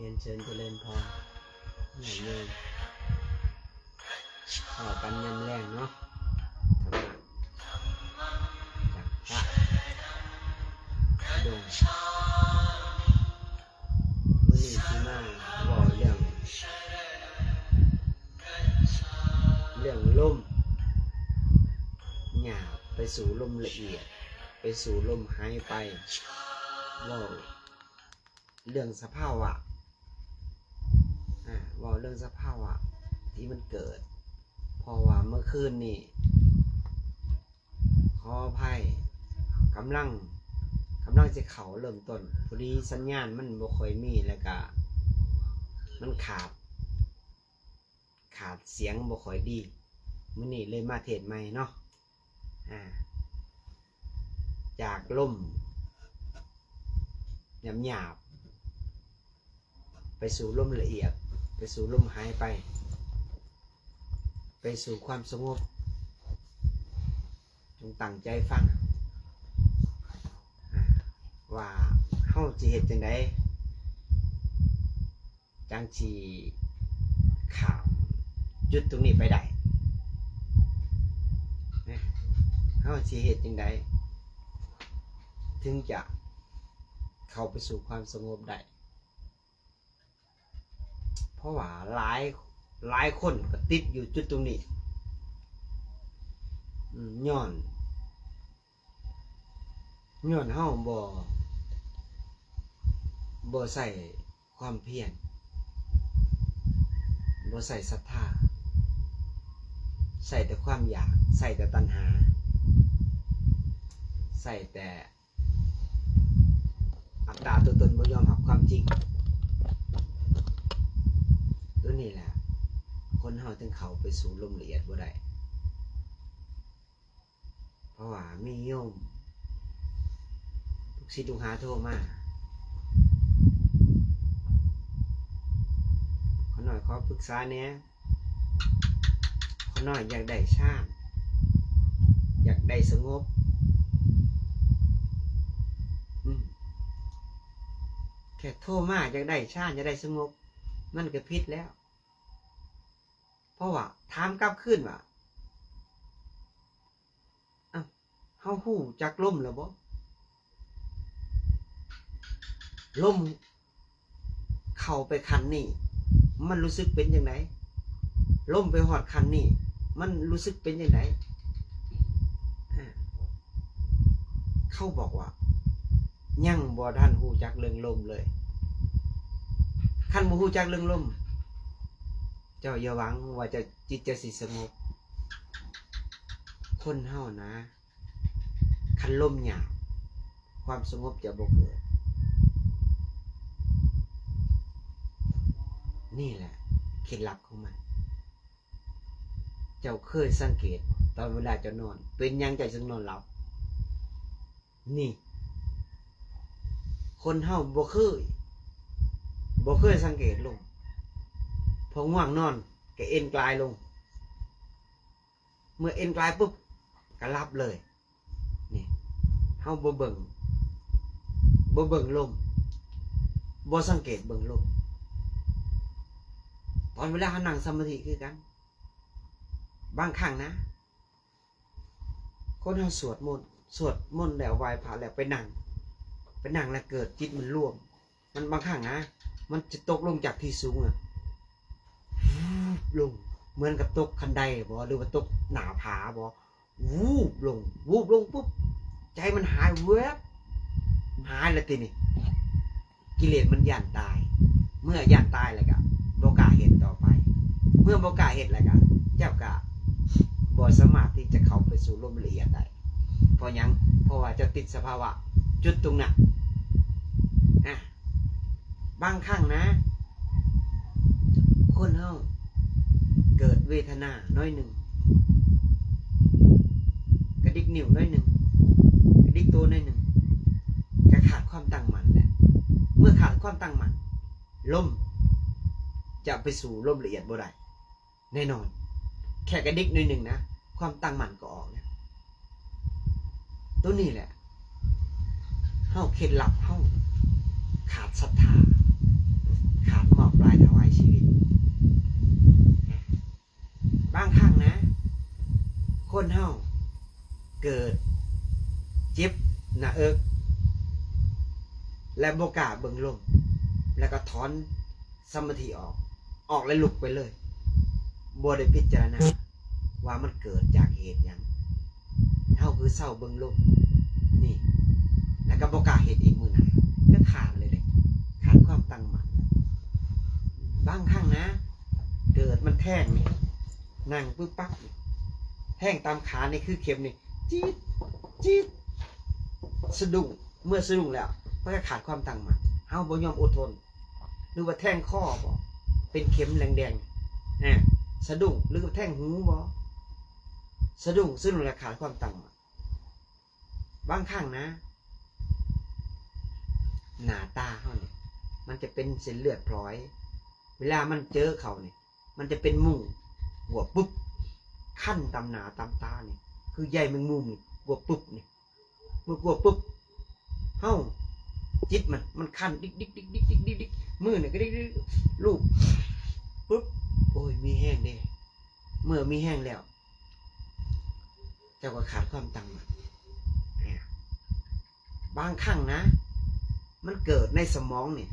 รียนเชิญเจริญพรหน่อยเลยต่อกันยำแรงเนาะธรรมะจากพระดงมื้อนี้ที่มาบอกเรื่องลมหยาบไปสู่ลมละเอียดไปสู่ลมหายไปบอกเรื่องสภาวะบอกเรื่องสภาวะที่มันเกิดเพราะว่าเมื่อคืนนี่ขออภัยกำลังจะเข้าเริ่มต้นพอดีสัญญาณมันบ่ค่อยมีแล้วก็มันขาดเสียงบ่ค่อยดีมื้อนี้เลยมาเทศใหม่เนาะจากลมหยาบไปสู่ลมละเอียดไปสู่ลมหายไปสู่ความสงบจงตั้งใจฟังว่าเฮาสิเฮ็ดจังได๋จังสิข้ามจุดตรงนี้ไปได้เฮาสิเฮ็ดจังได๋ถึงจะเข้าไปสู่ความสงบได้เพราะว่าหลายคนก็ติดอยู่จุดตรงนี้ย้อนเฮาบ่ใส่ความเพียรบ่ใส่ศรัทธาใส่แต่ความอยากใส่แต่ตัณหาใส่แต่อัตตาตัวตนบ่ยอมรับความจริงตัวนี้แหละคนเฮาถึงเข้าไปสู่ลมละเอียดบ่ได้เพราะว่ามีโยมลูกศิษย์ลูกหาโทรมาขอหน่อยขอปรึกษาแหน่ขอหน่อยอยากได้ฌานอยากได้สงบแค่โทรมาอยากได้ฌานอยากได้สงบมันก็ผิดแล้วเพราะว่าถามกลับขึ้นว่าเฮาฮู้จักลมแล้วบ่ลมเข้าไปคันนี้มันรู้สึกเป็นจังไดลมไปฮอดคันนี้มันรู้สึกเป็นจังไดเขาบอกว่ายังบ่ทันฮู้จักเรื่องลมเลยคันบ่ฮู้จักเรื่องลมเจ้าอย่าหวังว่าจิตจะสิสงบคนเฮานะคันลมหยาบความสงบจะบ่เกิดนี่แหละเคล็ดลับของมันเจ้าเคยสังเกตตอนเวลาเจ้านอนเป็นยังใจจึงนอนหลับนี่คนเฮาบ่เคยสังเกตลงพอง่วงนอนก็เอ็นกลายลงเมื่อเอ็นกลายปุ๊บก็หลับเลยนี่เฮาบ่เบิ่งลมบ่สังเกตเบิ่งลมตอนเวลานั่งสมาธิคือกันบางครั้งนะคนเฮาสวดมนต์แล้วไหว้พระแล้วไปนั่งแล้วเกิดจิตมันรวมมันบางครั้งนะมันจะตกลงจากที่สูงลงเหมือนกับตกคันไดบ่หรือว่าตกหน้าผาบ่วูบลงปุ๊บใจมันหายแวบหายแล้วทีนี้กิเลสมันย่านตายเมื่อย่านตายแล้วก็บ่กล้าเฮ็ดต่อไปเมื่อบ่กล้าเฮ็ดแล้วก็เจ้าก็บ่สามารถที่จะเข้าไปสู่ลมละเอียดได้เพราะหยังเพราะว่าจะติดสภาวะจุดตรงนั้นบางครั้งนะคนเฮาเกิดเวทนาน้อยหนึ่งกระดิกนิ้วน้อยหนึ่งกระดิกตัวน้อยหนึ่งก็ขาดความตั้งมั่นแหละเมื่อขาดความตั้งมั่นลมจะไปสู่ลมละเอียดบ่ได้แน่นอนแค่กระดิกน้อยหนึ่งนะความตั้งมั่นก็ออกแล้วตัวนี้แหละเฮาเคล็ดลับเฮาขาดศรัทธาขาด ปลายถวายชีวิตบางครั้งนะคนเฮาเกิดเจ็บหน้าอกและบ่กล้าเบิ่งลมแล้วก็ถอนสมาธิออกแล้วลุกไปเลยบ่ได้พิจารณาว่ามันเกิดจากเหตุหยังเฮาคือเศร้าเบิ่งลมนี่แล้วก็บ่กล้าเฮ็ดอีกมื้อหน้าก็ขาดเลยขาดความตั้งมั่นบางครั้งนะเกิดมันแทงนี่นั่งปึ๊บปั๊บแทงตามขานี่คือเข็มนี่จี๊ดจี๊ดสะดุ้งเมื่อสะดุ้งแล้วก็ขาดความตั้งมั่นเฮาบ่ยอมอดทนหรือว่าแทงคอบ่เป็นเข็มแดงๆสะดุ้งหรือว่าแทงหูบ่สะดุ้งซึ่งราคาความตั้งมั่นบางครั้งนะหน้าตาเฮาเนี่ยมันจะเป็นเส้นเลือดพลอยเวลามันเจอเขาเนี่ยมันจะเป็นมุ้งหัวปุ๊บขั้นตามหน้าตามตาเนี่ยคือใหญ่แมงมุมนี่หัวปุ๊บนี่เมื่อหัวปุ๊บเฮาจิตมันขั้นดิกดิกดิกดิกดิกดิกดิกมือเนี่ยก็ดิกดิกลูกปุ๊บโอ้ยมีแห้งเด้เมื่อมีแห้งแล้วเจ้าก็ขาดความตั้งมั่นบางครั้งนะมันเกิดในสมองเนี่ย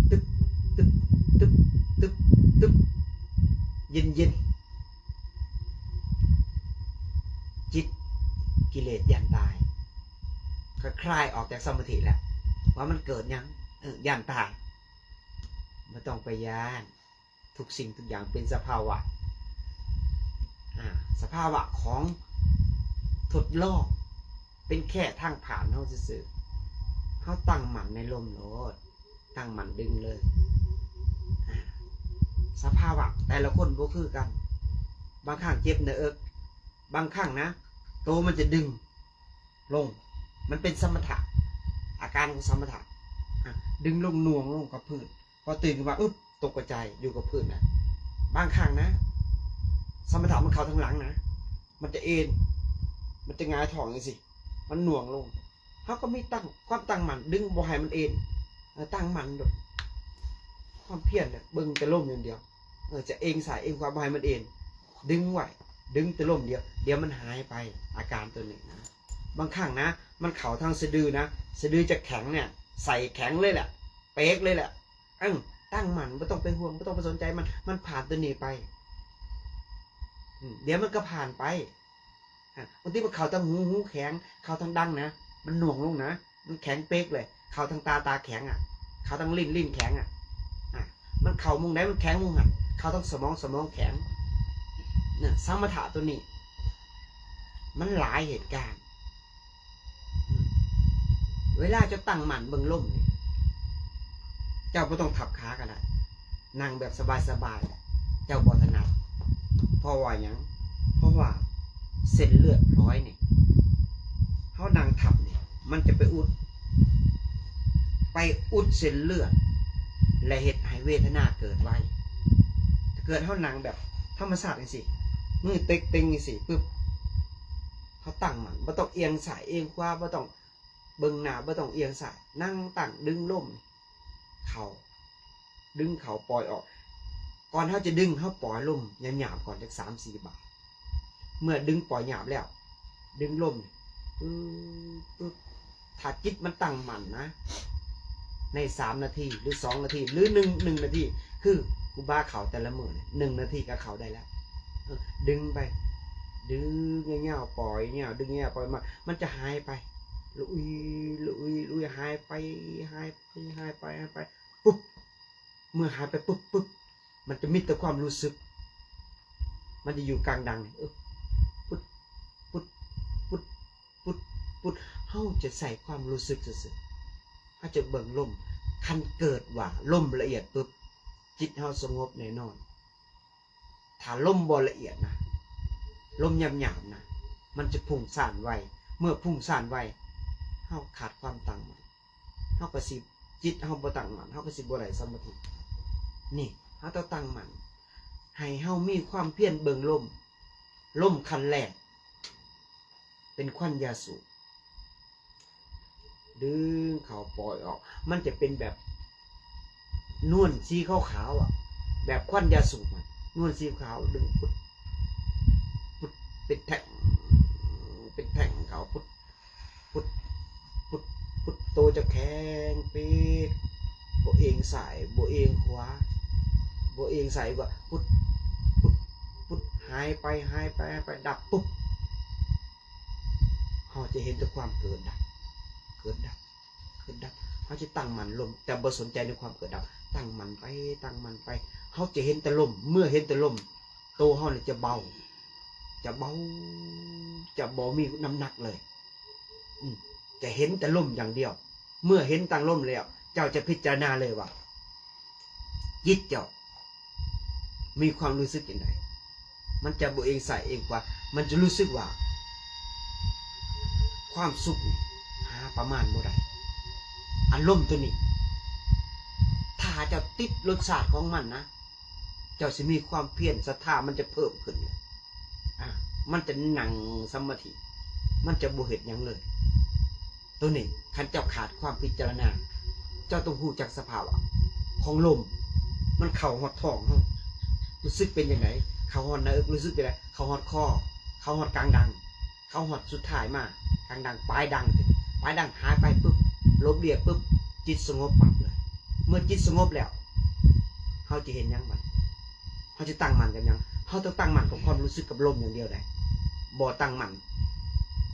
ตึ๊บตึ๊บตึ๊บตึ๊บตึ๊บเย็นเย็นจิตกิเลสยันตายก็คลายออกจากสมาธิแล้วว่ามันเกิดยังยันตายไม่ต้องไปย่านทุกสิ่งทุกอย่างเป็นสภาวะสภาวะของทดลองเป็นแค่ทางผ่านเท่าซื่อเขาตั้งหมันในลมโลดตั้งหมันดึงเลยสภาวะแต่ละคนก็คือกันบางครั้งเจ็บเนื้อเอิกบางครั้งนะโตมันจะดึงลงมันเป็นสมถะอาการของสมถะดึงลงหน่วงลงกับพื้นพอตื่นขึ้นมาตกใจอยู่กับพื้นนะบางครั้งนะสมถะมันเข้าทางหลังนะมันจะเอ็นมันจะงายท้องอย่างสิมันหน่วงลงเขาก็ไม่ตั้งความตั้งมั่นดึงบ่ให้มันเอ็นตั้งมั่นแบบความเพียรเนี่ยบึงแต่ล่มอย่างเดียวจะเองสายเองความบ่ให้มันเอ็นดึงไหวดึงแต่ล่มเดี๋ยวมันหายไปอาการตัวหนึ่งนะบางครั้งนะมันเข่าทางสะดือนะสะดือจะแข็งเนี่ยใส่แข็งเลยแหละเป๊กเลยแหละตั้งมั่นไม่ต้องไปห่วงไม่ต้องไปสนใจมันผ่านตัวนี้ไปเดี๋ยวมันก็ผ่านไปบางทีมันเข่าทางหูแข็งเข่าทางดังนะมันหน่วงลงนะมันแข็งเป๊กเลยเข่าทางตาแข็งเข่าทางลิ้นแข็งมันเข่ามุงไหนมันแข็งมุงหันเข่าทางสมองแข็งเนี่ยสมถะตัวนี้มันหลายเหตุการณ์เวลาจะตั้งหมั่นเบิ่งลมเนี่ยเจ้าไม่ต้องทับขากันนะนั่งแบบสบายๆเจ้าบ่ถนัดเพราะว่าอย่างเพราะว่าเส้นเลือดพลอยเนี่ยเขานั่งทับเนี่ยมันจะไปอุดเส้นเลือดและเหตุให้เวทนาเกิดไว้ถ้าเกิดเขานั่งแบบธรรมชาติสิมือเต็งสิปึ๊บเขาตั้งมันไม่ต้องเอียงสายเอียงขวาไม่ต้องเบิ่งหน้าไม่ต้องเอียงสายนั่งตั้งดึงลมเขาดึงเขาปล่อยออกก่อนเขาจะดึงเขาปล่อยลมหยาบๆก่อนจาก3-4 บาทเมื่อดึงปล่อยหยาบแล้วดึงลมปึ๊บถ้าจิตมันตั้งมั่นนะใน3 นาทีหรือ2 นาทีหรือ1 นาทีคือกูบ้าเขาแต่ละมือ1 นาทีก็เขาได้แล้วดึงไปดึงเงี้ยปล่อยเงี้ยดึงเงี้ยปล่อยมามันจะหายไปลุยหายไปปุ๊บเมื่อหายไปปุ๊บมันจะมีแต่ความรู้สึกมันจะอยู่กลางดังปุ๊ดเฮาจะใส่ความรู้สึกซื่อๆเฮาจะเบิ่งลมคันเกิดว่าลมละเอียดปุ๊บจิตเฮาสงบแน่นอนถ้าลมบ่ละเอียดนะลมหยาบๆนะมันจะพุ่งซ่านไวเมื่อพุ่งซ่านไวเฮาขาดความตั้งมั่นเฮาก็สิจิตเฮาบ่ตั้งมั่นเฮาก็สิบ่ได้สมาธินี่เฮาต้องตั้งมั่นให้เฮามีความเพียรเบิ่งลมคันแรกเป็นควันยาสูบ ดึงเข้าปล่อยออก มันจะเป็นแบบนวลสีขาวๆอ่ะแบบควันยาสูบมันนวลสีขาวดึงปุ๊บปุ๊บเป็นแท่งเขาปุ๊บปุ๊บปุ๊บปุ๊บโตจะแข็งปีดโบเองสายโบเองขวาโบเองสายกว่าปุ๊บปุ๊บปุ๊บหายไปดับปุ๊บเขาจะเห็นแต่ความเกิดดับเขาจะตั้งมันลมแต่บ่สนใจในความเกิดดับตั้งมันไปเขาจะเห็นแต่ลมเมื่อเห็นแต่ลมโตเขาเนี่ยจะเบาจะบ่มีน้ำหนักเลยจะเห็นแต่ลมอย่างเดียวเมื่อเห็นตั้งลมแล้วเจ้าจะพิจารณาเลยว่าจิตเจ้ามีความรู้สึกอย่างไรมันจะบ่เองใส่เองว่ามันจะรู้สึกว่าความสุขนี่หาประมาณบ่ได้อารมณ์ตัวนี้ถ้าเจ้าติดรสชาติของมันนะเจ้าจะมีความเพียรศรัทธามันจะเพิ่มขึ้นมันจะหนังสมาธิมันจะบ่เฮ็ดหยังเลยตัวนี้คันเจ้าขาดความพิจารณาเจ้าต้องรู้จักสภาวะของลมมันเข้าหอดท้องรู้สึกเป็นยังไงเข้าหอดหน้าอกรู้สึกเป็นไรเข้าหอดคอเข้าหอดกลางดังเข้าหอดสุดท้ายมากลางดังปลายดังหายไปปุ๊บลมเรียกปุ๊บจิตสงบปั๊บเลยเมื่อจิตสงบแล้วเขาจะเห็นยังมันเขาจะตั้งมันกันยังเขาต้องตั้งมันกับความรู้สึกกับลมอย่างเดียวได้บ่ตั้ง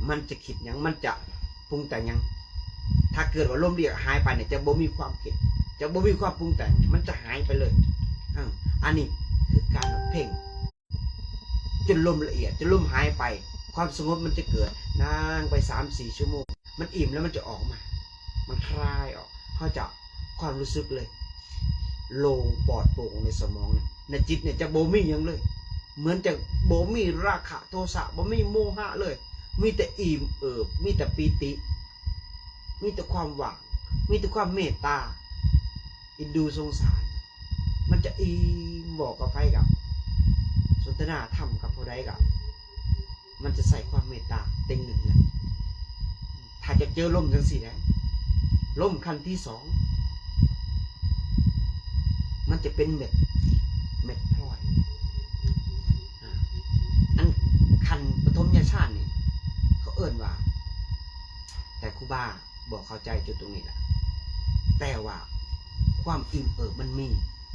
มันจะคิดยังมันจะปรุงแต่งยังถ้าเกิดว่าลมเรียกหายไปเนี่ยจะบ่มีความคิดจะบ่มีความปรุงแต่งมันจะหายไปเลยอันนี้คือการเพ่งจนลมละเอียดจนลมหายไปความสงบมันจะเกิดนั่งไป 3-4 ชั่วโมงมันอิ่มแล้วมันจะออกมามันคลายออกเขาจะความรู้สึกเลยโล่งปลอดโปร่งในสมองในจิตเนี่ยจะบ่มีอย่างเลยเหมือนจะบ่มีราคะโทสะบ่มีโมหะเลยมีแต่อิ่มเอิบมีแต่ปีติมีแต่ความหวังมีแต่ความเมตตาอินดูสงสารมันจะอิ่มบอกกับไฟกับสนทนาธรรมกับผู้ใดกับมันจะใส่ความเมตตาเต็งหนึ่งเลยถ้าจะเจอลมจังสี่นะลมขั้นที่ 2มันจะเป็นเม็ดพลอยอันขั้นปฐมฌานนี่เขาเอิ่นว่าแต่ครูบาบอกเข้าใจจุดตรงนี้แหละแต่ว่าความอิ่มเอิบมันมี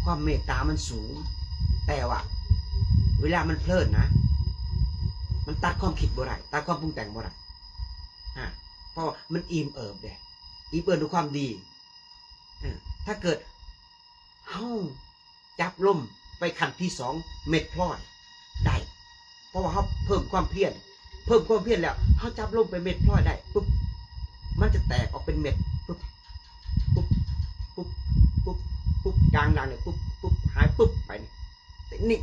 ความเมตตามันสูงแต่ว่าเวลามันเพลินนะมันตัดความคิดบ่ได้ตัดความปรุงแต่งบ่ได้เพราะมันอิ่มเอิบเด้อิ่มเอิบด้วยความดีถ้าเกิดเฮ้าจับลมไปขั้นที่ 2เม็ดพลอยได้เพราะว่าเขาเพิ่มความเพียรแล้วเขาจับลมไปเม็ดพลอยได้ปุ๊บมันจะแตกออกเป็นเม็ดปุ๊บกลางดังเนี่ยปุ๊บหายปุ๊บไปนี่นิ่ง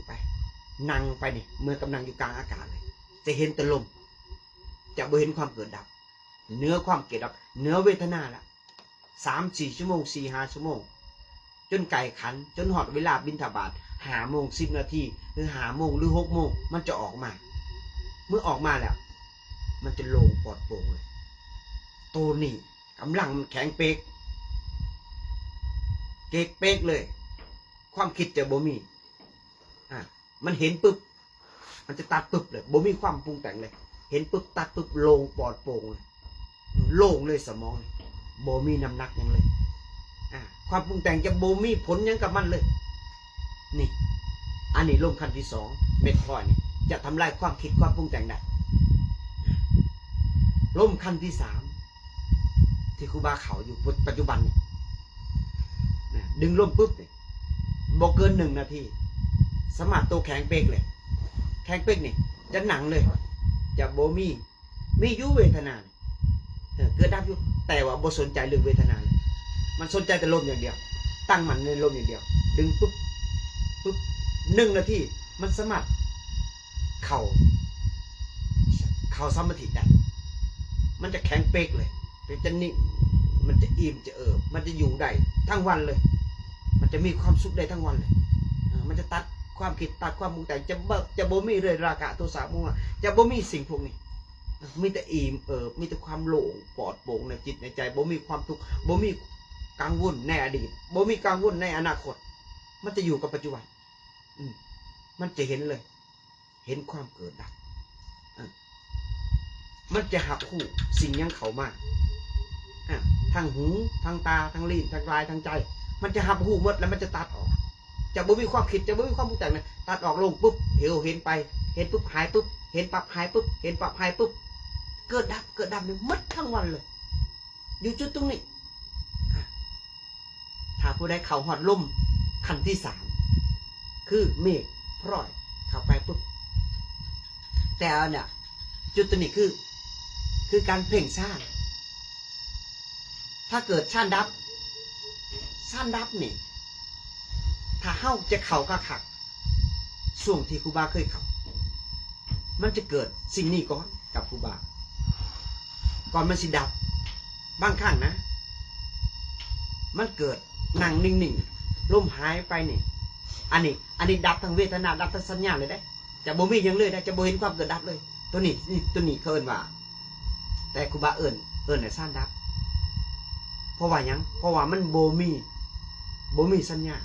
ไปนั่งไปนี่เมื่อกำลังอยู่กลางอากาศเลยจะเห็นแต่ลมจะบ่เห็นความเกิดดับเนื้อความเกิดดับเนื้อเวทนาละ3-4 ชั่วโมง 4-5 ชั่วโมงจนไก่ขันจนหอดเวลาบิณฑบาต5 โมง 10 นาทีหรือ5 โมงหรือ 6 โมงมันจะออกมาเมื่อออกมาแล้วมันจะโล่งปลอดโปร่งเลยตัวนี้กำลังแข็งเป๊กเลยความคิดจะบ่มีมันเห็นปุ๊บมันจะตัดปุ๊บเลยบ่มีความปรุงแต่งเลยเห็นปุ๊บตัดปุ๊บโล่งปลอดโปร่งเลยโล่งเลยสมองบ่มีน้ำหนักยังเลยความปรุงแต่งจะบ่มีผลยังกับมันเลยนี่อันนี้ลมขั้นที่ 2เม็ดพลอยนี่จะทำลายความคิดความปรุงแต่งได้ลมขั้นที่ 3ที่ครูบาเขาอยู่ปัจจุบันเนี่ยดึงลมปุ๊บเนี่ยบ่เกิน1 นาทีสามารถตัวแข็งเป๊กเลยแข็งเป๊กนี่จะหนังเลยจะโบมีอยู่เวทนาเกิดดับอยู่แต่ว่าบ่สนใจเรื่องเวทนาเลยมันสนใจแต่ลมอย่างเดียวตั้งมันในลมอย่างเดียวดึงปุ๊บ1 นาทีมันสามารถเข่าสมาธิได้มันจะแข็งเป๊กเลยจะนิ่งมันจะอิ่มจะเอิบมันจะอยู่ได้ทั้งวันเลยมันจะมีความสุขได้ทั้งวันเลยมันจะตัดความคิดตัดความปรุงแต่งจะบ่มีเลยราคะโทสะโมหะจะบ่มีสิ่งพวกนี้ มีแต่อิ่มมีแต่ความโล่งปลอดโปร่งในจิตในใจบ่มีความทุกข์บ่มีกังวลในอดีตบ่มีกังวลในอนาคตมันจะอยู่กับปัจจุบันมันจะเห็นเลย เห็นความเกิดดับมันจะหักคู่สิ่งยังเข้ามาทั้งหูทั้งตาทั้งลิ้นทั้งกายทั้งใจมันจะหักคู่หมดแล้วมันจะตัดออกจะบ่มีความคิดจะบ่มีความปรุงแต่งนะตัดออกลงปุ๊บเห็นไปเห็นปุ๊บหายปุ๊บเห็นปั๊บหายปุ๊บเห็นปั๊บหายปุ๊บเกิดดับเนี่ยมัดทั้งวันเลยอยู่จุดตรงนี้ถ้าผู้ใดเข้าหอดลมขั้นที่3คือเมฆพร้อยเข้าไปปุ๊บแต่เนี่ยจุดตรงนี้คือการเพ่งซ่านถ้าเกิดซ่านดับนี่ถ้าเฮ้าจะเข่าก็ขักช่วงที่ครูบาเคยเข่ามันจะเกิดสิ่งนี้ก่อนกับครูบาก่อนมันสิดับบางครั้งนะมันเกิดนั่งนิ่งๆลมหายไปนี่อันนี้ดับทั้งเวทนาดับทั้งสัญญาเลยได้จะบ่มีอย่างเลยได้จะบ่เห็นความเกิดดับเลยตัวนี้เขาเอิ้นว่าแต่ครูบาเอิ้นน่ะซ่านดับเพราะว่าหยังเพราะว่ามันบ่มีสัญญา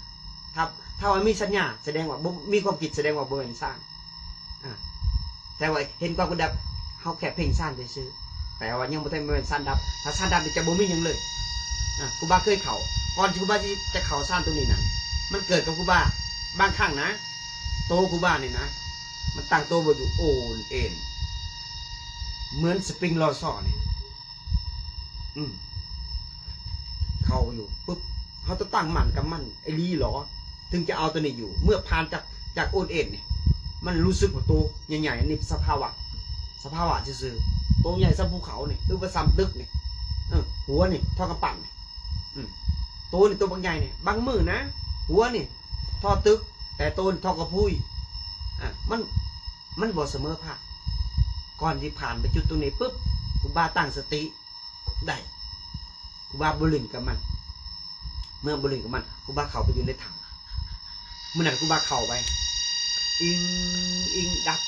ถ้าว่ามีสัญญาแสดงว่าบ่มีความคิดแสดงว่าบ่เป็นซ่านแต่ว่าเห็นความเกิดดับเฮาแค่เพ่งซ่านซื่อๆแต่ว่ายังบ่ได้เป็นซ่านดับถ้าซ่านดับจะบ่มีหยังเลยครูบาเคยเข้าก่อนที่ครูบาจะเข้าซ่านตรงนี้น่ะมันเกิดกับครูบาบางครั้งนะโตครูบานี่นะมันตั้งโตบ่อยู่โอนเอ็นเหมือนสปริงลอซ่อนี่เข้าอยู่ปุ๊บเขาจะตั้งมั่นกับมันไอ้ลีหรอถึงจะเอาตัวนี้อยู่เมื่อผ่านจากโอนเอ็นเนี่ยมันรู้สึกว่าโตใหญ่ๆนี่สภาวะซื่อๆโตใหญ่ซ้ำภูเขาเนี่ยหรือว่าซ้ำตึกเนี่ยหัวนี่เท่ากับปั่นโตนี่ตัวบางใหญ่เนี่ยบางมือนะหัวนี่ท่อตึกแต่โตนี่ท่อกับพุ้ยมันบ่เสมอภาคก่อนที่ผ่านไปจุดตรงนี้ปุ๊บครูบาตั้งสติได้ครูบาบุลินกับมันเมื่อบุลินกับมันครูบาเข้าไปอยู่ในถังเมื่อนั้นครูบาเข้าไปอิงดับ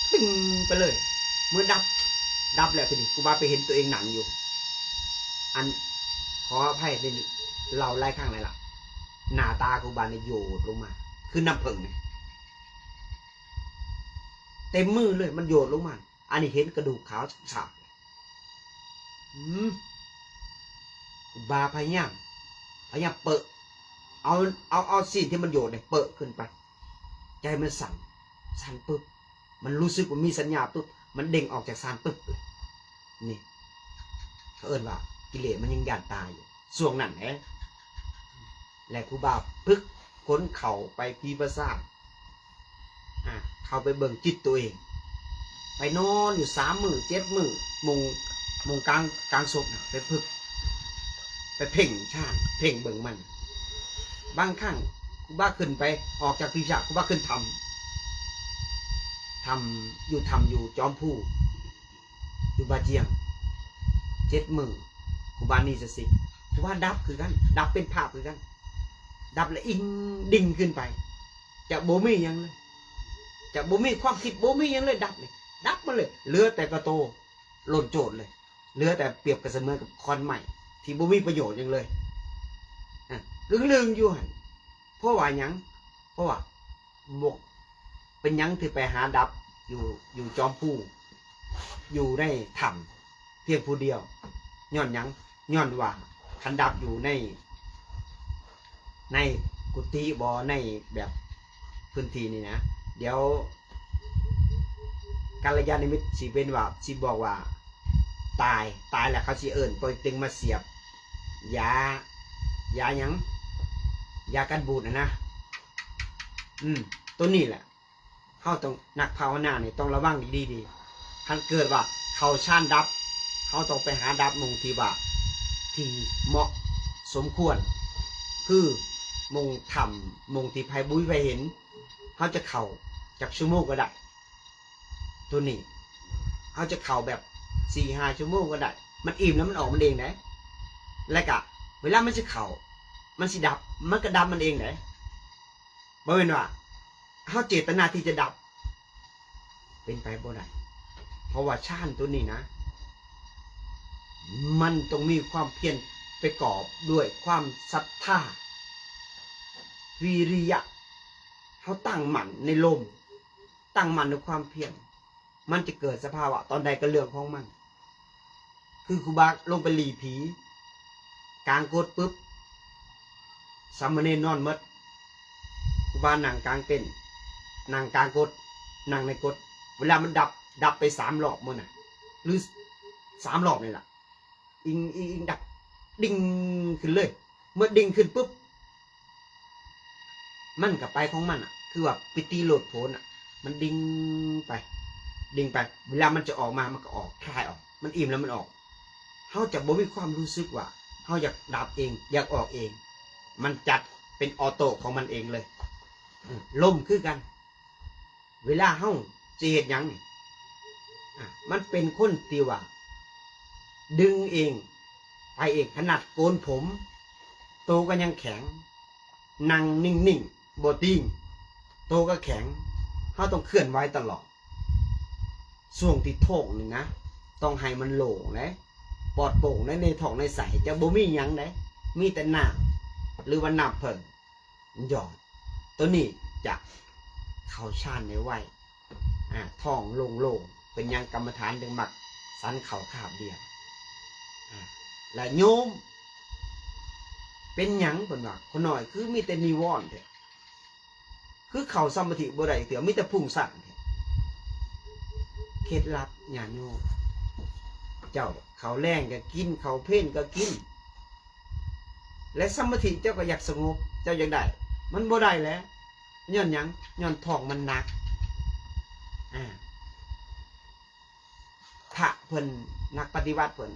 ปิ้งไปเลยเมื่อดับแล้วทีนี้ครูบาไปเห็นตัวเองหนังอยู่อันขออภัยเป็นเราไล่ข้างไรล่ะหน้าตาครูบาเนี่ยโยดลงมาคือน้ำผึ้งเนี่ยเต็มมือเลยมันโยดลงมาอันนี้เห็นกระดูกขาวฉาบบาพยายามเปิดเอาสิ่งที่มันโยดเนี่ยเปิดขึ้นไปใจมันสั่นปุ๊บมันรู้สึกว่ามีสัญญาปุ๊บมันเด้งออกจากสั่นปุ๊บนี่เขาเอิ้นว่ากิเลสมันยังย่านตายอยู่ส่วงนั้นและครูบาพึกค้นเข่าไปพีประสาทเข้าไปเบิ่งจิตตัวเองไปนอนอยู่3 มื้อ 7 มื้อมงกลางศพไปพึกไปเพ่งช่างเพ่งเบิ่งมันบางครั้งครูบาขึ้นไปออกจากพิชาครูบาขึ้นทำอยู่จอมผู้อยู่บาเจียง7 มื้อครูบานี่จะสิครูบาดับคือกันดับเป็นภาพคือกันดับแล้วอิงดิ่งขึ้นไปจะโบมี่ยังเลยจะโบมี่ความคิดโบมี่ยังเลยดับมาเลยเหลือแต่กระโตหล่นโจดเลยเหลือแต่เปรียบกับเสมอกับคอนใหม่ที่โบมี่ประโยชน์ยังเลยลึงอยู่หันเพราะว่ายังเพราะว่าบกเป็นยังที่ไปหาดับอยู่จอมผู้อยู่ในถ้ำเพียงผู้เดียวย้อนยังย้อนว่าคันดับอยู่ในกุฏิบ่ในแบบพื้นที่นี่นะเดี๋ยวกัลยาณมิตรสิเป็นว่าสิบอกว่าตายแล้วเขาสิเอิ้นปล่อยตึงมาเสียบยาหยังยากันบูดนะตัวนี้แหละเขาต้องนักภาวนาเนี่ยต้องระวังดีคันเกิดว่าเขาช่านดับเขาต้องไปหาดับมงที่ว่าที่เหมาะสมควรคือมงทำมงที่ไพ่บุ้ยไปเห็นเขาจะเข่าจากชั่วโมงก็ได้ตัวนี้เขาจะเข่าแบบ4-5 ชั่วโมงก็ได้มันอิ่มแล้วมันออกมันเองนะและกะเวลามันจะเข่ามันสิดับมันก็ดับมันเองนะบ่เป็นว่าเขาเจตนาที่จะดับเป็นไปบ่ได้ เพราะว่าชาติตัวนี้นะมันต้องมีความเพียรไปกอบด้วยความศรัทธาวิริยะเขาตั้งมั่นในลมตั้งมั่นในความเพียรมันจะเกิดสภาวะตอนใดก็เรื่องของมันคือครูบาลงไปหลีผีกลางกดปุ๊บสามเณรนอนมดครูบานั่งกลางเต็นท์นั่งกลางกดนั่งในกดเวลามันดับไป3 รอบมันน่ะหรือ3 รอบนี่แหละอิงดับดิ่งขึ้นเลยเมื่อดิ่งขึ้นปุ๊บมันกับไปของมันอ่ะคือว่าปิติโลดโผนอ่ะมันดิ่งไปเวลามันจะออกมามันก็ออกคลายออกมันอิ่มแล้วมันออกเขาจะบ่มีความรู้สึกว่าเขาอยากดับเองอยากออกเองมันจัดเป็นออโต้ของมันเองเลยลมคือกันเวลาเขาจะเห็นยังมันเป็นคนตีว่าดึงเองไปเองขนาดโกนผมโตก็ยังแข็งนั่งนิ่งๆบ่ติ้งโตก็แข็งเขาต้องเคลื่อนไหวตลอดช่วงที่ท้องนี่นะต้องให้มันโหล่งนะปลอดโปร่งในท้องในใสจะบ่มีหยังได้มีแต่น้ำหรือว่าน้ำเพิ่งหยอดตัวนี้จะเข้าฌานในไว้ท้องโล่งๆเป็นยังกรรมฐานดึงหมักสันเข่าขาบเดียวและโยมเป็นหยังคนว่าคนหน่อยคือมีแต่นิวรณ์เถอะคือเข่าสมาธิบ่ได้เถอะมีแต่พุ่งสั่นเคล็ดลับญาณโยมเจ้าเขาแรงก็กินเขาเพ่นก็กินและสมาธิเจ้าก็อยากสงบเจ้าอยากได้มันบ่ได้แล้วย้อนหยังย้อนท้องมันหนักพระเพิ่นนักปฏิบัติเพิ่น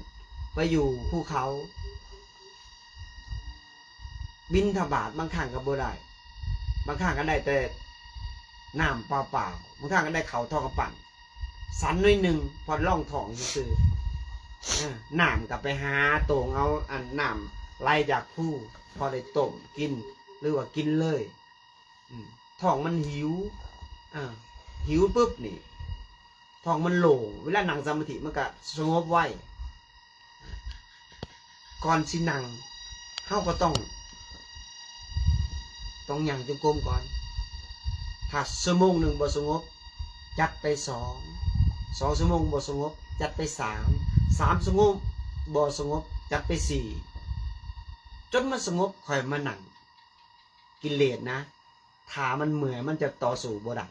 ไปอยู่ภูเขาบิณฑบาตบางครั้งก็บ่ได้บางครั้งก็ได้แต่น้ำเปล่าๆบางครั้งก็ได้เขาทองกระปั่นสันน้อยหนึ่งพอล่องท้องซื่อน้ำกับไปหาโต่งเอาอันน้ำไล่จากผู้พอได้ต้มกินหรือว่ากินเลยท้องมันหิวหิวปุ๊บนี่ท้องมันโหล่งเวลานั่งสมาธิมันก็สงบไว้ก่อนสินั่งเขาก็ต้องยังจงกรมก่อนถ้าชั่วโมงหนึ่งบ่สงบจัดไป2 ชั่วโมงบ่สงบจัดไป3 ชั่วโมงบ่สงบจัดไป4จนมันสงบค่อยมานั่งกิเลสนะถ้ามันเมื่อยมันจะต่อสู้บ่ได้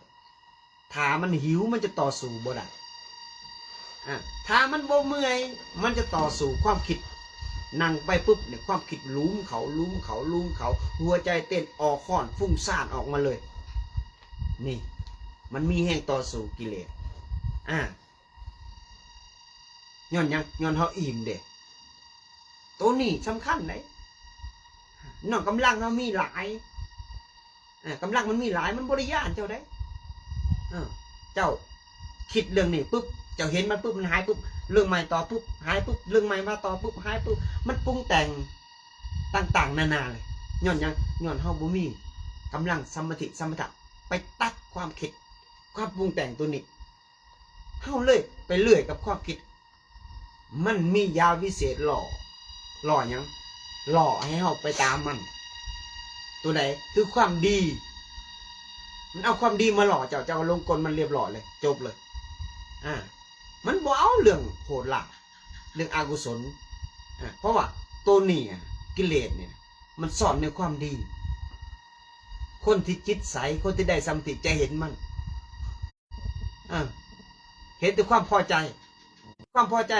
ถ้ามันหิวมันจะต่อสู้บ่ได้ถ้ามันบ่เมื่อยมันจะต่อสู้ความคิดนั่งไปปุ๊บเนี่ยความคิดลุ้มเขาหัวใจเต้นออกข้อนฟุ้งซ่านออกมาเลยนี่มันมีแห่งต่อสู้กิเลสย้อนยังย้อนเขาอิ่มเด็ตัวนี้สำคัญเลยน้องกำลังเขามีหลายกำลังมันมีหลายมันบริยานเจ้าได้เจ้าคิดเรื่องนี้ปุ๊บเจ้าเห็นมันปุ๊บมันหายปุ๊บเรื่องใหม่ต่อปุ๊บหายปุ๊บเรื่องใหม่มาต่อปุ๊บหายปุ๊บมันปรุงแต่งต่างๆนานาเลยย้อนยังย้อนเฮาบ่มีกำลังสมาธิไปตัดความคิดความปรุงแต่งตัวนี้เฮาเลยไปเลื่อยกับความคิดมันมียาวิเศษหล่อยังหล่อให้เฮาไปตามมันตัวไหนคือความดีมันเอาความดีมาหล่อเจ้าลงกลมันเรียบร้อยเลยจบเลยมันบ่เอาเรื่องโหดหลักเรื่องอกุศลเพราะว่าตัวนี้กิเลสเนี่ยมันสอนในความดีคนที่จิตใสคนที่ได้สมาธิจะเห็นมันเห็นแต่ความพอใจ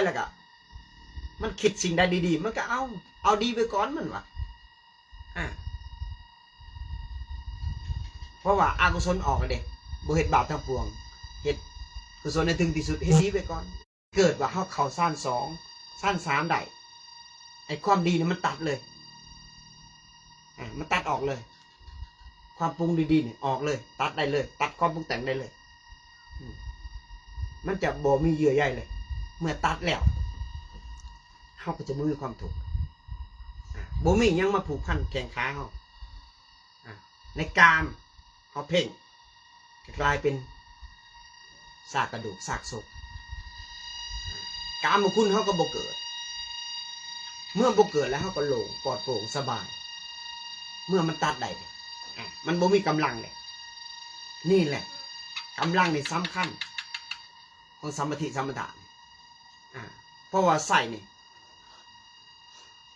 แล้วก็มันคิดสิ่งใดดีๆมันก็เอาดีไปก่อนมันวะเพราะว่าอกุศลออกเลยเด็กบ่เฮ็ดบาปทั้งปวงเฮ็ดกุศลในถึงที่สุดเฮ็ดดีไปก่อนเกิดว่าเข้าสั้น2สั้น3ได้ไอ้ความดีเนี่ยมันตัดเลยมันตัดออกเลยความปรุงดีๆเนี่ยออกเลยตัดได้เลยตัดความปรุงแต่งได้เลยมันจะบ่มีเยื่อใยเลยเมื่อตัดแล้วเขาก็จะไม่มีความถูกบ่มียังมาผูกพันแขนขาเขาในกามเขาเพ่งกลายเป็นซากกระดูกซากศพ กามคุณเขาก็บ่เกิดเมื่อบ่เกิดแล้วเขาก็โล่งปลอดโปร่งสบายเมื่อมันตัดได้มันบ่มีกำลังเลยนี่แหละกำลังนี่สำคัญของสมาธิสมถะเพราะว่าใส่นี่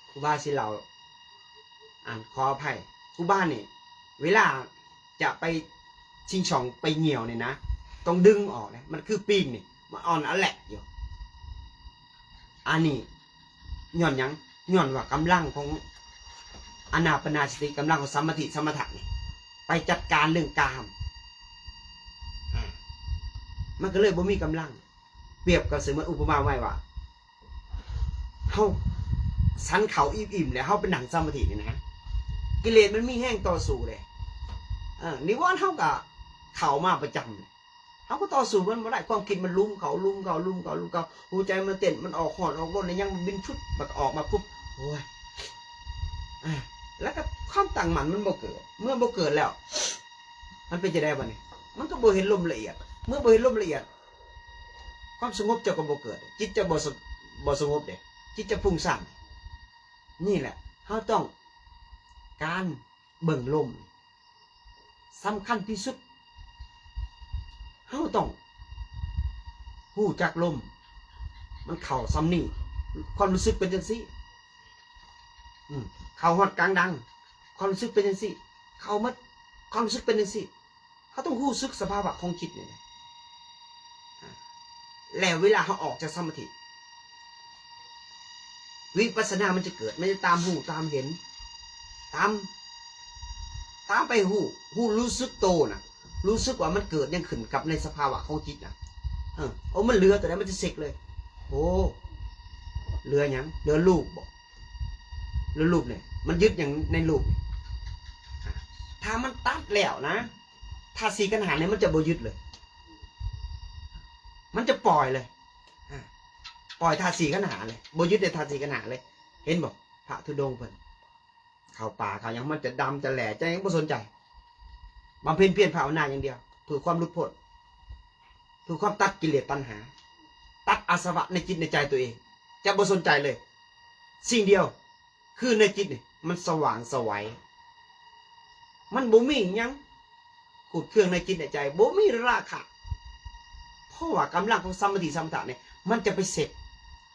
ครูบาสิเราขออภัยครูบานี่เวลาจะไปชิงช่องไปเหนี่ยวเนี่ยนะต้องดึงออกนะมันคือปีนนี่มันอ่อนอันแหละอยู่อันนี้ย้อนยังย้อนว่ากำลังของอานาปานสติกำลังของสมาธิสมถะนี่ไปจัดการเรื่องกามมันก็เลยบ่มีกำลังเปรียบกับเสมือนอุปมาไว้ว่าเฮาสันเขาอิ่มๆแล้วเฮาเป็นหนังสมาธินี่นะกิเลสมันมีแห้งต่อสู้เลยนิวรณ์เฮาก็เข้ามาประจำเขาก็ต่อสู้มันบ่ได้ความคิดมันลุ่มเขาหัวใจมันเต้นมันออกหอนออกร้นในยังมันบินชุดมันออกมาปุ๊บโอ้ยแล้วก็ความตั้งมั่นมันบ่เกิดเมื่อบ่เกิดแล้วมันเป็นจะได้บ่เนี่ยมันก็บ่เห็นลมละเอียดเมื่อบ่เห็นลมละเอียดความสงบจะก็บ่เกิดจิตจะบ่สงบเด้จิตจะฟุ้งซ่านนี่แหละเขาต้องการเบิ่งลมสำคัญที่สุดเขาต้องหู้จักลมมันเข่าซ้ำนี่ความรู้สึกเป็นจังซี่เข่าฮอดกลางดังความรู้สึกเป็นจังซี่เข่ามัดความรู้สึกเป็นจังซี่เขาต้องหู้สึกสภาวะของจิตเนี่ยแล้วเวลาเขาออกจากสมาธิวิปัสสนามันจะเกิดมันจะตามหูตามเห็นตามไปหูรู้สึกโตนะรู้สึกว่ามันเกิดยังขึ้นกับในสภาวะของจิตนะมันเรือตัวนั้นมันจะเสกเลยโอ้เรือยังเรือลูกบอกเรือลูกเนี่ยมันยึดอย่างในลูกถ้ามันตัดแล้วนะถ้าสีกันหาเนี่ยมันจะบ่ยึดเลยมันจะปล่อยเลยปล่อยทาสีกันหาเลยบ่ยึดในทาสีกันหาเลยเห็นบอกพระธุดงค์เพิ่นเข้าป่าเขายังมันจะดำจะแหล่จะยังไม่สนใจบำเพ็ญเพียรภาวนาอย่างเดียวเพื่อความหลุดพ้นเพื่อความตัดกิเลสตัณหาตัดอาสวะในจิตในใจตัวเองจะไม่สนใจเลยสิ่งเดียวคือในจิตนี่มันสว่างสวัยมันบ่มียังขุดเครื่องในจิตในใจบ่มีราคะเพราะว่ากำลังของสมาธิสมถะเนี่ยมันจะไปเสร็จ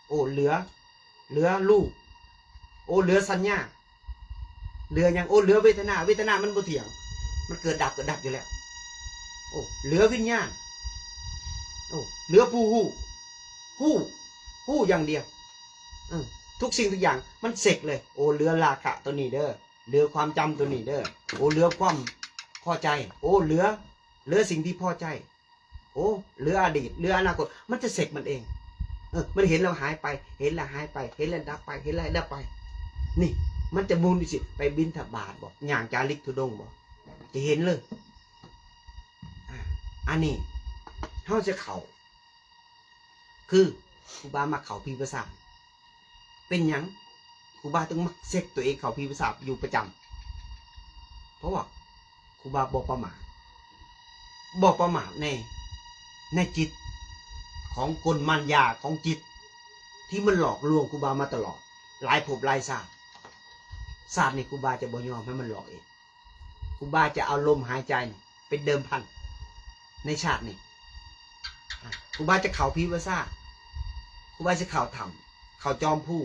โอ้เหลือลูกโอ้เหลือสัญญาเหลือยังโอ้เหลือเวทนามันบ่เที่ยงมันเกิดดับอยู่แล้วโอ้เหลือวิญญาณโอ้เหลือผู้หู้อย่างเดียวทุกสิ่งทุกอย่างมันเสกเลยโอ้เหลือราคะตัวนี้เด้อเหลือความจำตัวนี้เด้อโอ้เหลือความพอใจโอ้เหลือสิ่งที่พอใจโอ้เหลืออดีตเหลืออนาคตมันจะเสกมันเองมันเห็นแล้วหายไปเห็นแล้วหายไปเห็นแล้วดับไปเห็นแล้วดับไปนี่มันจะมูลดิสิไปบิณฑบาตบอกอย่างจาริกธุดงค์บอกจะเห็นเลยอันนี้เขาจะเข่าคือครูบามาเข่าพีประสาทเป็นหยังครูบาต้องมักเซ็กตัวเองเข่าพีประสาทอยู่ประจำเพราะว่าครูบาบอกประมาทในจิตของกลมันยาของจิตที่มันหลอกลวงครูบามาตลอดหลายภพหลายชาตินี่ครูบาจะบ่ยอมให้มันหลอกเองครูบาจะเอาลมหายใจเป็นเดิมพันในชาตินี้ครูบาจะเข่าพีวซ่าครูบาจะเข่าธรรมเข่าจอมผู้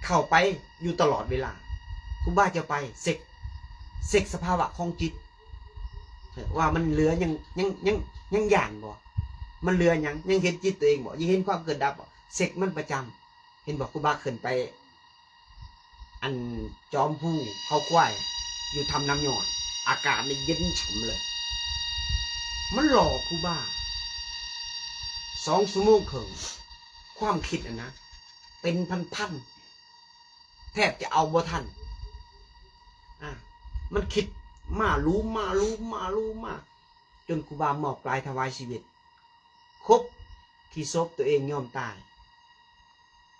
เข้าไปอยู่ตลอดเวลาครูบาจะไปเสกสภาวะของจิตว่ามันเหลือยังหย่านบ่มันเหลือยังเห็นจิตตัวเองบ่ยังเห็นความเกิดดับบ่เสกมันประจำเห็นบอกครูบาขึ้นไปอันจอมผู้เขาควายอยู่ทำน้ำหยอดอากาศเนี่ยเย็นฉ่ำเลยมันหลอกครูบา2 ชั่วโมงครึ่งความคิดนะเป็นพันแทบจะเอาบ่ทันมันคิดมาจนครูบาหมอบกลายถวายชีวิตครบที่ศพตัวเองยอมตาย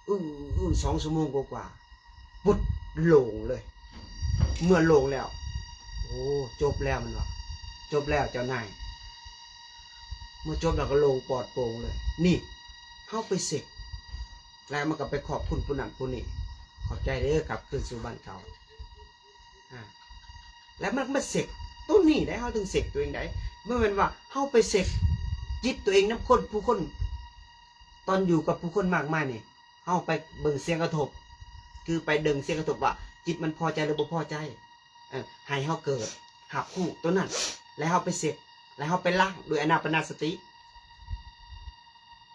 2 ชั่วโมงกว่าปุดโล่งเลยเมื่อโล่งแล้วโอ้จบแล้วมันวะจบแล้วเจ้านายเมื่อจบแล้วก็โล่งปลอดโปร่งเลยนี่ เฮาไปเสกแล้วมันก็ไปขอบคุณผู้นั้นผู้นี้ขอบใจเด้อกลับคืนสู่บ้านเก่าแล้วมันมาเสกตัวนี้ได้เฮาถึงเสกตัวเองได้เมื่อมันว่าเฮาไปเสกจิตตัวเองน้ำคนผู้คนตอนอยู่กับผู้คนมากมายนี่เฮาไปเบิ่งเสียงกระทบคือไปดึงเสียงกระทบว่าจิตมันพอใจหรือบ่พอใจให้เฮาเกิดหับคู่ตัวนั้นแล้วเฮาไปเสกแล้วเฮาไปล้างด้วยอนาปานสติ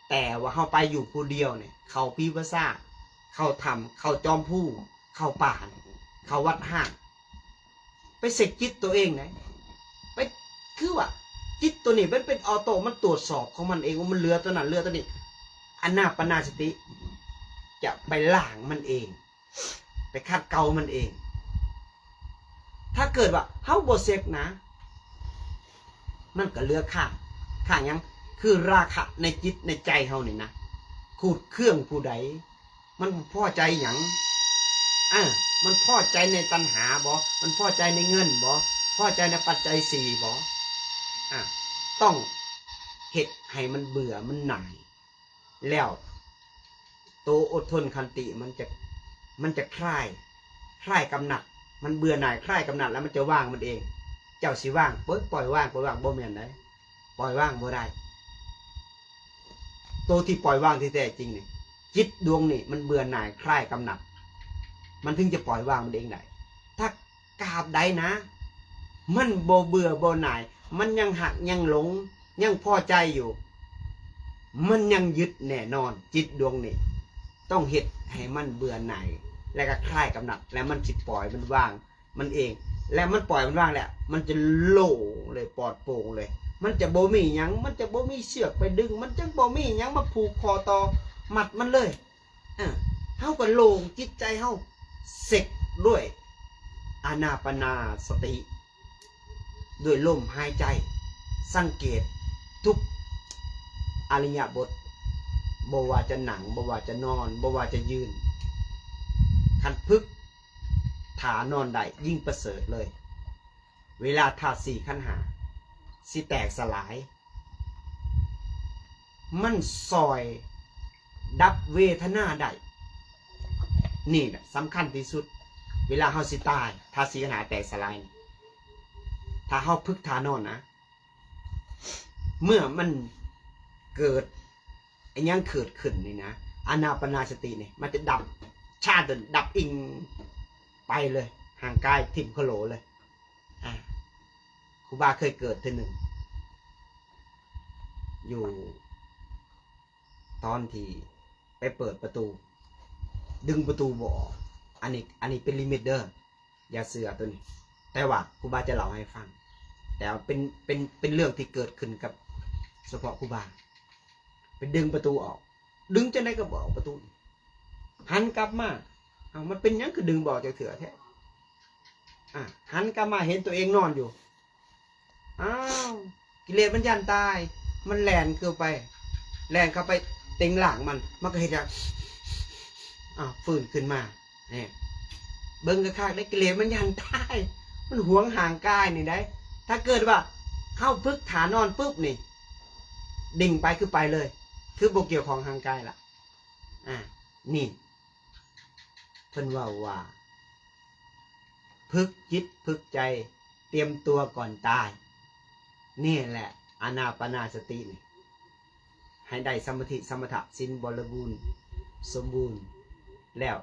แต่ว่าเฮาไปอยู่ผู้เดียวเนี่ยเข้าปีภาษาเข้าธรรมเข้าจอมผู้เข้าป่าเข้าวัดห้างไปเสกจิตตัวเองนะไปคือว่าจิตตัวนี้มันเป็นออโต้มันตรวจสอบของมันเองว่ามันเรือตัวนั้นเรือตัวนี้อนาปานสติจะไปล้างมันเองไปขัดเกลามันเองถ้าเกิดว่าเฮาบ่เสกนะมันก็เลือข้างยังคือราคะในจิตในใจเฮานี่นะขูดเครื่องผู้ใดมันพอใจหยังมันพอใจในตัณหาบ่มันพอใจในเงินบ่พอใจในปัจจัยสี่บ่ต้องเฮ็ดให้มันเบื่อมันหน่ายแล้วโตอดทนขันติมันจะคลายกำหนัดมันเบื่อหน่ายคลายกำหนัดแล้วมันจะว่างมันเองเจ้าสิว่างปล่อยว่างบ่แม่นได้ปล่อยว่างบ่ได้ตัวที่ปล่อยว่างที่แท้จริงนี่จิตดวงนี่มันเบื่อหน่ายคลายกำหนัดมันถึงจะปล่อยวางมันเองได้ถ้ากราบใดนะมันบ่เบื่อบ่หน่ายมันยังหักยังหลงยังพอใจอยู่มันยังยึดแน่นอนจิตดวงนี่ต้องเฮ็ดให้มันเบื่อหน่ายและก็คลายกำหนัดแล้วมันสิปล่อยมันว่างมันเองและมันปล่อยมันว่างแหละมันจะโล่งเลยปลอดโปร่งเลยมันจะบ่มีหยังมันจะบ่มีเชือกไปดึงมันจังบ่มีหยังมาผูกคอต่อมัดมันเลยเฮาก็โล่งจิตใจเฮาเสกด้วยอานาปานสติด้วยลมหายใจสังเกตทุกอริยบทบ่ว่าจะหนังบ่ว่าจะนอนบ่ว่าจะยืนคันพึกถานอนได้ยิ่งประเสริฐเลยเวลาธาตุสี่ขันธ์ห้าสิแตกสลายมันซอยดับเวทนาได้นี่แหละสำคัญที่สุดเวลาเฮาสิตายธาตุสี่ขันธ์ห้าแตกสลายถ้าเฮาพึกถานอนนะเมื่อมันเกิดไอ้ยังเกิดขึ้นนี่นะอานาปานสตินี่มันจะดับชาติดับอิงไปเลยห่างกายทิ่มโคโหลเลยครูบาเคยเกิดทีหนึ่งอยู่ตอนที่ไปเปิดประตูดึงประตูบ่ออันนี้เป็นลิมิตเดอร์อย่าเสือตัวนี้แต่ว่าครูบาจะเล่าให้ฟังแต่เป็นเรื่องที่เกิดขึ้นกับเฉพาะครูบาไปดึงประตูออกดึงจะได้ก็บอกประตูหันกลับมามันเป็นยังคือดึงบอกจากเถื่อแท้หันกลับมาเห็นตัวเองนอนอยู่กิเลสมันยันตายมันแล่นเข้าไปเต็งหลังมันก็เห็นจากฟื้นขึ้นมาเนี่ยเบิ้งกระคากได้กิเลสมันยันตายมันหวงห่างกายนี่ได้ถ้าเกิดว่าเข้าพึกฐานนอนปุ๊บนี่ดิ่งไปคือไปเลยคือโบเกี่ยวของห่างกายล่ะนี่เพิ่นว่าพึกจิตพึกใจเตรียมตัวก่อนตายนี่แหละอานาปานสตินี่ให้ได้สมาธิสมถะศีลบริบูรณ์สมบูรณ์แล้ว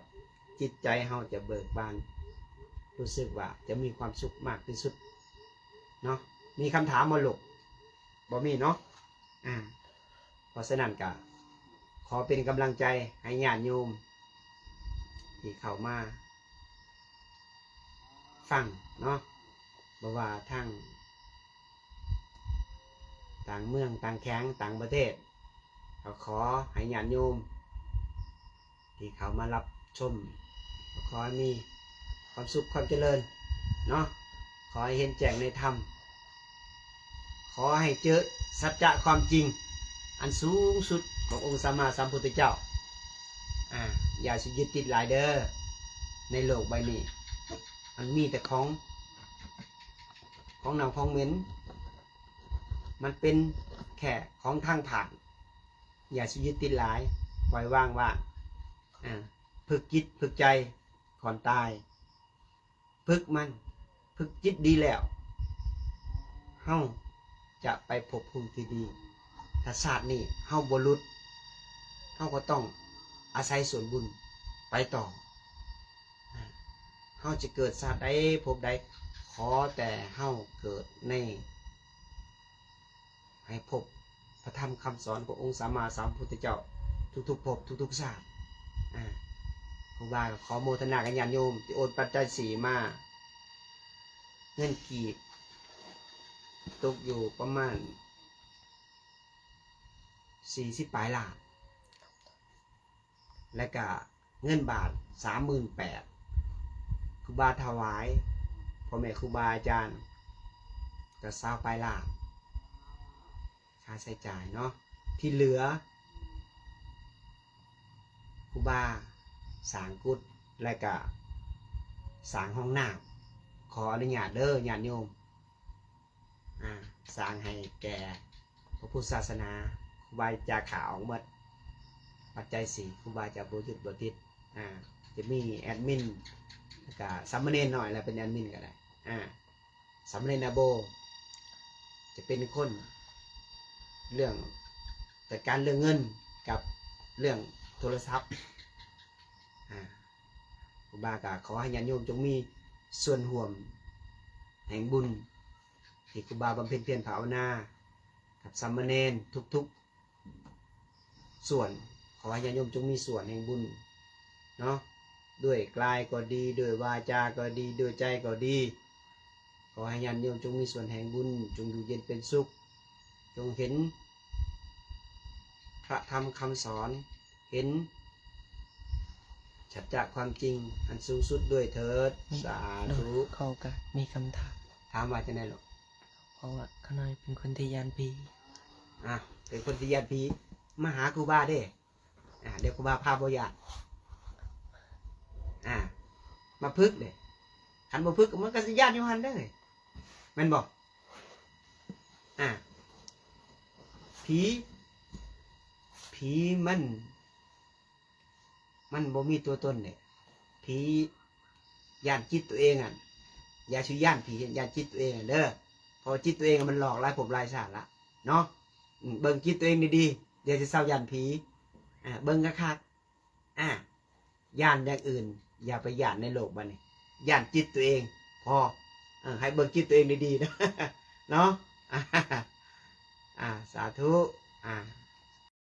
จิตใจเฮาจะเบิกบานรู้สึกว่าจะมีความสุขมากที่สุดเนาะมีคำถามมาหลกบ่มีเนาะเพราะฉะนั้นก็ขอเป็นกำลังใจให้ญาติโยมที่เข้ามาฟังเนาะบ่ว่าทั้งต่างเมืองต่างแข้งต่างประเทศขอให้ญาติโยมที่เขามารับชมขอให้มีความสุขความเจริญเนาะขอให้เห็นแจ้งในธรรมขอให้เจอสัจจะความจริงอันสูงสุดขององค์สัมมาสัมพุทธเจ้าอย่าสิยึดติดหลายเด้อในโลกใบนี้มันมีแต่ของเน่าของเหม็นมันเป็นแค่ของทางผ่าน อย่าสุยึดติดหลายปล่อยว่างว่าฝึกจิตฝึกใจก่อนตายฝึกมันฝึกจิตดีแล้วเฮาจะไปพบภูมิที่ดีถ้าศาสตร์นี้เฮาบ่หลุดเฮาก็ต้องอาศัยส่วนบุญไปต่อเฮาจะเกิดศาสตร์ใดพบใดขอแต่เฮาเกิดในให้พบพระธรรมคำสอนขององค์สัมมาสัมพุทธเจ้าทุกๆภพทุกๆชาติครูบาขอโมทนากับญาติโยมที่โอนปัจจัยสี่มาเงินกีบตกอยู่ประมาณ40 ปลายล้านและก็เงินบาท38,000ครูบาถวายพ่อแม่ครูบาอาจารย์ก็20 ปลายล้านค่าใช้จ่ายเนาะที่เหลือครูบาสร้างกุฏและก็สร้างห้องน้ำขออนุญาตเด้อญาติโยมสร้างให้แก่พระพุทธศาสนาครูบาจะขาวหมดปัจจัย4ครูบาจะบ่หยุดบ่ติดจะมีแอดมินแล้วก็สามเณรหน่อยแล้วเป็นแอดมินก็ได้สามเณรนาโบจะเป็นคนเรื่องจัดการเรื่องเงินกับเรื่องโทรศัพท์ครูบาก็ขอให้ญาติโยมจงมีส่วนร่วมแห่งบุญที่ครูบาบำเพ็ญเพียรภาวนากับสามเณรทุกๆส่วนขอให้ญาติโยมจงมีส่วนแห่งบุญเนาะด้วยกายก็ดีด้วยวาจาก็ดีด้วยใจก็ดีขอให้ญาติโยมจงมีส่วนแห่งบุญจงอยู่เย็นเป็นสุขจงเห็นพระธรรมคำสอนเห็นสัจจะความจริงอันสูงสุดด้วยเถิดสาธุ เขาก็มีคำถาม ถามว่าจะได้หรอ เพราะว่าเขาน้อยเป็นคนที่ยานผี เป็นคนที่ญาติผีมาหาครูบาเด้เดี๋ยวครูบาพาบ่ญาติมาพึกเลยขันบ่พึกมันก็สิญาติอยู่หันได้เลยแม่นบอกผีมันบ่มีตัวตนเนี่ยผีย่านจิตตัวเองอย่าชื่อย่านผีย่านจิตตัวเองเด้อพอจิตตัวเองมันหลอกหลายภพหลายชาติละเนาะเบิ่งจิตตัวเองดีๆเดี๋ยวจะเศร้าย่านผีเบิ่งคักๆย่านอย่างอื่นอย่าไปย่านในโลกบัดนี้ย่านจิตตัวเองพอให้เบิ่งจิตตัวเองดีๆนะเนาะสาธุ